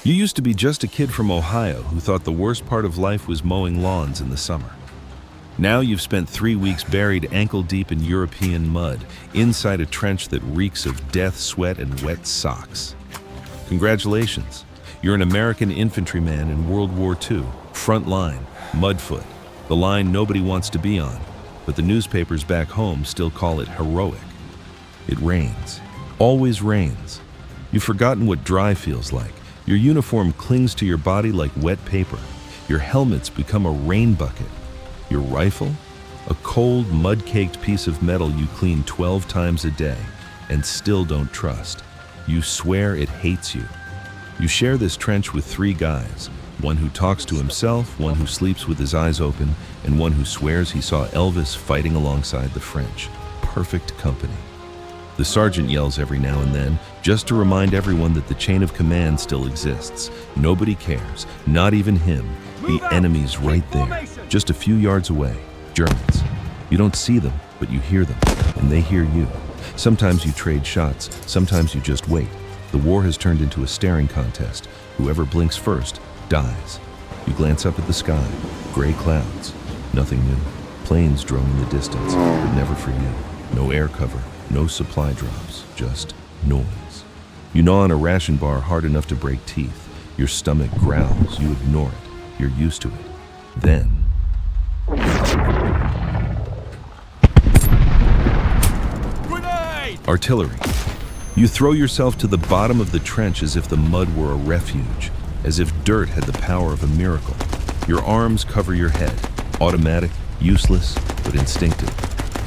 You used to be just a kid from Ohio who thought the worst part of life was mowing lawns in the summer. Now you've spent 3 weeks buried ankle-deep in European mud, inside a trench that reeks of death, sweat, and wet socks. Congratulations, you're an American infantryman in World War II, front line, Mudfoot, the line nobody wants to be on, but the newspapers back home still call it heroic. It rains, always rains. You've forgotten what dry feels like. Your uniform clings to your body like wet paper. Your helmets become a rain bucket. Your rifle? A cold, mud-caked piece of metal you clean 12 times a day and still don't trust. You swear it hates you. You share this trench with 3 guys, one who talks to himself, one who sleeps with his eyes open, and one who swears he saw Elvis fighting alongside the French. Perfect company. The sergeant yells every now and then, just to remind everyone that the chain of command still exists. Nobody cares, not even him. The enemy's right there, just a few yards away. Germans. You don't see them, but you hear them, and they hear you. Sometimes you trade shots, sometimes you just wait. The war has turned into a staring contest. Whoever blinks first dies. You glance up at the sky, gray clouds. Nothing new. Planes drone in the distance, but never for you. No air cover. No supply drops, just noise. You gnaw on a ration bar hard enough to break teeth. Your stomach growls, you ignore it. You're used to it. Then... Grenade! Artillery. You throw yourself to the bottom of the trench as if the mud were a refuge, as if dirt had the power of a miracle. Your arms cover your head, automatic, useless, but instinctive.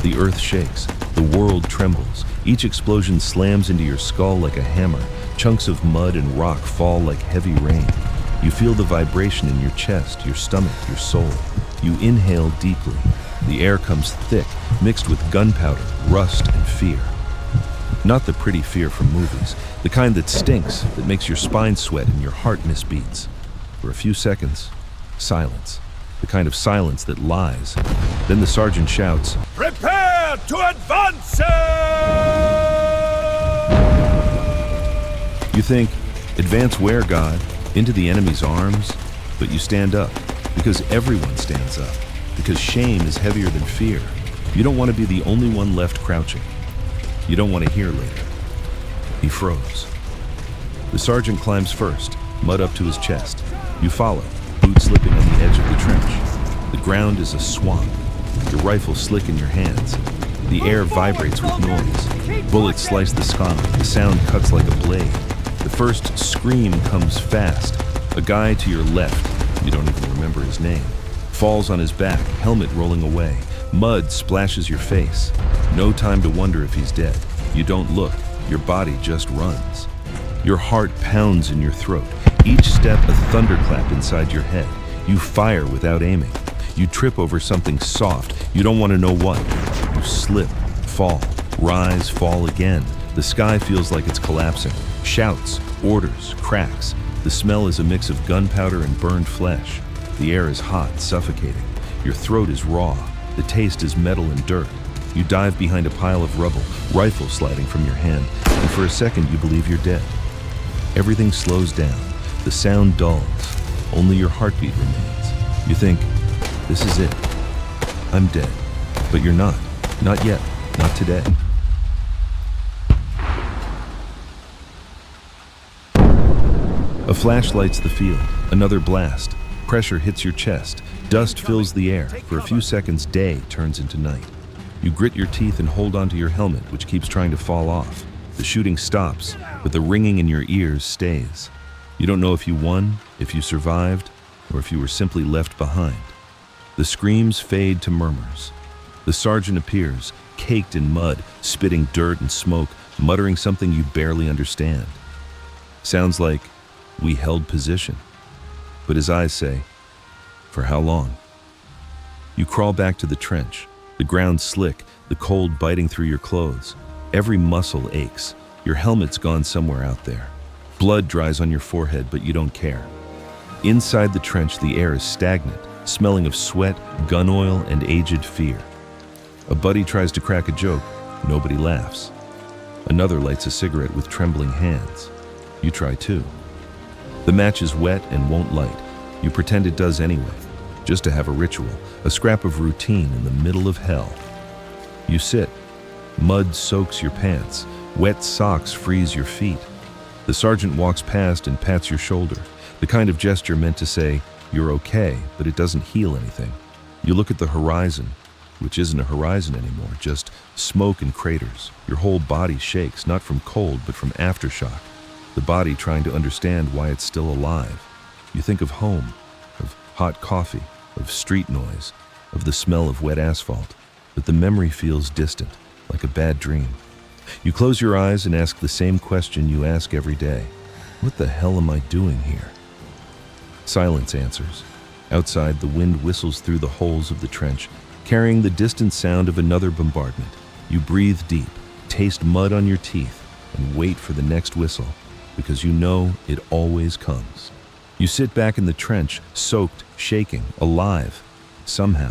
The earth shakes. The world trembles. Each explosion slams into your skull like a hammer. Chunks of mud and rock fall like heavy rain. You feel the vibration in your chest, your stomach, your soul. You inhale deeply. The air comes thick, mixed with gunpowder, rust, and fear. Not the pretty fear from movies, the kind that stinks, that makes your spine sweat and your heart misbeats. For a few seconds, silence. The kind of silence that lies. Then the sergeant shouts, Prepare to advance! You think, advance where, God? Into the enemy's arms? But you stand up, because everyone stands up. Because shame is heavier than fear. You don't want to be the only one left crouching. You don't want to hear later. He froze. The sergeant climbs first, mud up to his chest. You follow, boots slipping on the edge of the trench. The ground is a swamp. Your rifle slick in your hands. The air vibrates with noise. Bullets slice the sky. The sound cuts like a blade. The first scream comes fast. A guy to your left, you don't even remember his name, falls on his back, helmet rolling away. Mud splashes your face. No time to wonder if he's dead. You don't look. Your body just runs. Your heart pounds in your throat. Each step a thunderclap inside your head. You fire without aiming. You trip over something soft. You don't want to know what. You slip, fall, rise, fall again. The sky feels like it's collapsing. Shouts, orders, cracks. The smell is a mix of gunpowder and burned flesh. The air is hot, suffocating. Your throat is raw. The taste is metal and dirt. You dive behind a pile of rubble, rifle sliding from your hand, and for a second you believe you're dead. Everything slows down. The sound dulls. Only your heartbeat remains. You think, this is it. I'm dead. But you're not. Not yet. Not today. A flash lights the field. Another blast. Pressure hits your chest. Dust fills the air. For a few seconds, day turns into night. You grit your teeth and hold onto your helmet, which keeps trying to fall off. The shooting stops, but the ringing in your ears stays. You don't know if you won, if you survived, or if you were simply left behind. The screams fade to murmurs. The sergeant appears, caked in mud, spitting dirt and smoke, muttering something you barely understand. Sounds like, we held position. But his eyes say, for how long? You crawl back to the trench. The ground slick, the cold biting through your clothes. Every muscle aches. Your helmet's gone somewhere out there. Blood dries on your forehead, but you don't care. Inside the trench, the air is stagnant, smelling of sweat, gun oil, and aged fear. A buddy tries to crack a joke. Nobody laughs. Another lights a cigarette with trembling hands. You try too. The match is wet and won't light. You pretend it does anyway, just to have a ritual, a scrap of routine in the middle of hell. You sit. Mud soaks your pants. Wet socks freeze your feet. The sergeant walks past and pats your shoulder, the kind of gesture meant to say, "You're okay," but it doesn't heal anything. You look at the horizon, which isn't a horizon anymore, just smoke and craters. Your whole body shakes, not from cold, but from aftershock. The body trying to understand why it's still alive. You think of home, of hot coffee, of street noise, of the smell of wet asphalt, but the memory feels distant, like a bad dream. You close your eyes and ask the same question you ask every day. What the hell am I doing here? Silence answers. Outside, the wind whistles through the holes of the trench, carrying the distant sound of another bombardment. You breathe deep, taste mud on your teeth, and wait for the next whistle, because you know it always comes. You sit back in the trench, soaked, shaking, alive, somehow.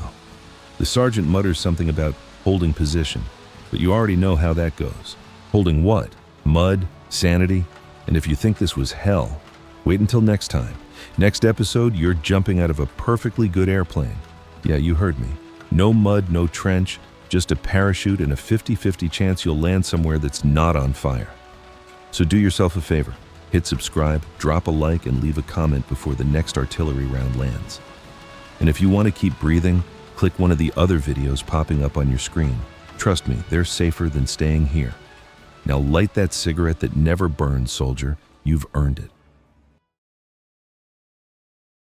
The sergeant mutters something about holding position, but you already know how that goes. Holding what? Mud? Sanity? And if you think this was hell, wait until next time. Next episode, you're jumping out of a perfectly good airplane. Yeah, you heard me. No mud, no trench, just a parachute and a 50-50 chance you'll land somewhere that's not on fire. So do yourself a favor. Hit subscribe, drop a like, and leave a comment before the next artillery round lands. And if you want to keep breathing, click one of the other videos popping up on your screen. Trust me, they're safer than staying here. Now light that cigarette that never burns, soldier. You've earned it.